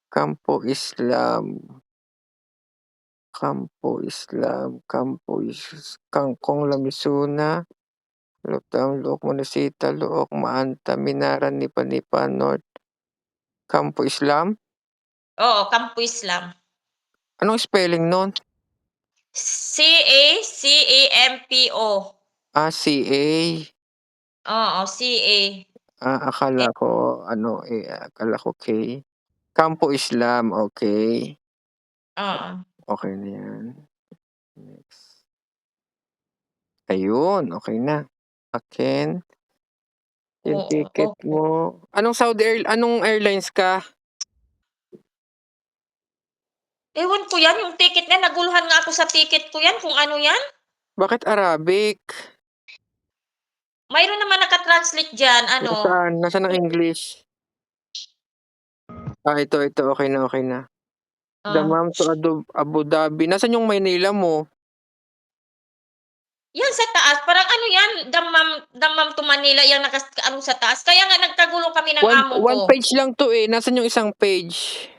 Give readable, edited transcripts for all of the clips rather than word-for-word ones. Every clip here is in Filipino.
Campo Islam. Campo Islam, Kangkong, Lamisuna, Lutang, Luok, Monosita, Luok, Maanta, Minaran, Nipa, North. Campo Islam? Oo, Campo Islam. Anong spelling nun? C-A-C-A-M-P-O. CA. Oo, C-A. Akala ko akala ko K. Campo Islam, okay. Oo. Okay na yan. Next. Ayun, okay na. Akin. Yung ticket mo. Anong airlines ka? Ewan ko yan, yung ticket na, naguluhan nga ako sa ticket ko yan, kung ano yan. Bakit Arabic? Mayroon naman naka-translate dyan, Nasaan? Nasaan ang English? Ito. Okay na. Dammam to Abu Dhabi. Nasaan yung Maynila mo? Yan sa taas, parang ano yan, Dammam to Manila, yan sa taas. Kaya nga nagkagulo kami ng amo ko. One page lang to eh. Nasaan yung isang page?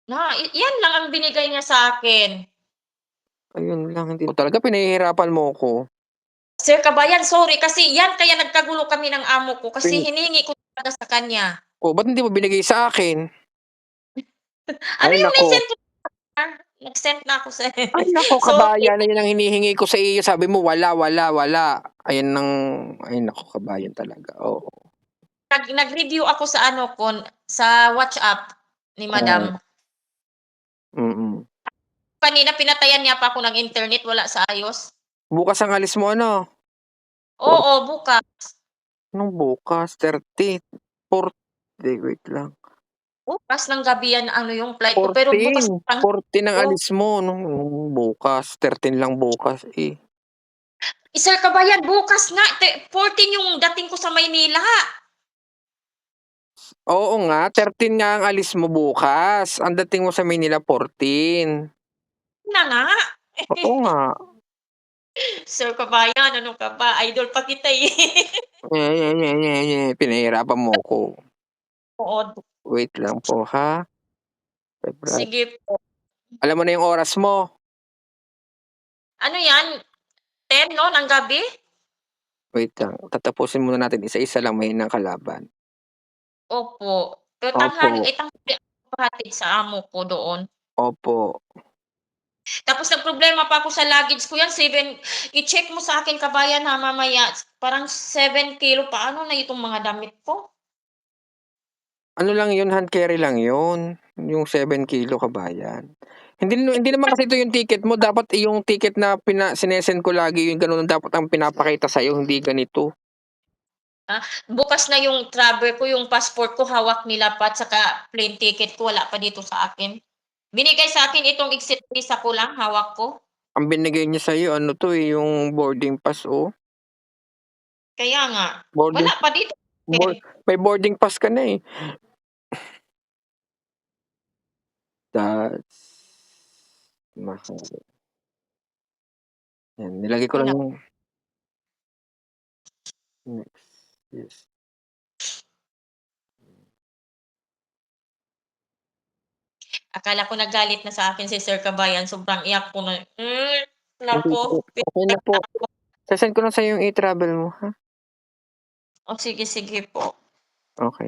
Yan lang ang binigay niya sa akin. Ayun lang, hindi ko talaga pinahihirapan mo ko. Sir Kabayan, sorry kasi yan kaya nagkagulo kami ng amo ko kasi hiningi ko talaga sa kanya. Ba't hindi mo binigay sa akin? Ano Ay, yung nako. na-send ko? Nag-send na ako sa Ay, nako, kabayan. Ayun ang hinihingi ko sa iyo. Sabi mo, wala. Ay, nako, kabayan talaga. Oo. Nag-review ako sa sa WhatsApp ni Madam. Kanina pinatayan niya pa ako ng internet, wala sa ayos. Bukas ang alis mo, ano? Oo, bukas. Anong bukas? 30. 40. Wait lang. Bukas ng gabi yan, yung flight ko. Pero bukas 14 ang alis mo. Nung bukas. 13 lang bukas eh. Sir Kabayan, bukas nga. 14 yung dating ko sa Maynila. Oo nga, 13 nga ang alis mo bukas. Ang dating mo sa Manila, 14. Na nga. Oo nga. Sir Kabayan, ano ka ba? Idol pa kita eh. Pinahirapan mo ko. Oo. Wait lang po ha. Sige po. Alam mo na yung oras mo? Ano yan? 10 no, ng gabi? Wait lang. Tatapusin muna natin isa-isa lang mahinang kalaban. Opo. Pero Opo. tanghali pahatid sa amo ko doon. Opo. Tapos nagproblema pa ako sa luggage ko yan. I-check mo sa akin Kabayan ha mamaya. Parang 7 kilo. Paano na itong mga damit ko? Ano lang yun, hand carry lang yun. Yung 7 kilo, Kabayan. Hindi naman kasi ito yung ticket mo. Dapat yung ticket na sinesend ko lagi, yung ganun dapat ang pinapakita sa'yo, hindi ganito. Bukas na yung travel ko, yung passport ko, hawak nila pa, saka plane ticket ko, wala pa dito sa akin. Binigay sa akin itong exit visa ko lang, hawak ko. Ang binigay niya sa'yo, yung boarding pass, oh. Kaya nga, wala pa dito. May boarding pass ka na eh. That's mahal. Yan, nilagay ko lang yung next. Yes. Akala ko nagalit na sa akin si Sir Kabayan, sobrang iyak ko na. Naku. Okay na po. Sasend ko na sa'yo yung e-travel mo, ha? Sige po. Okay.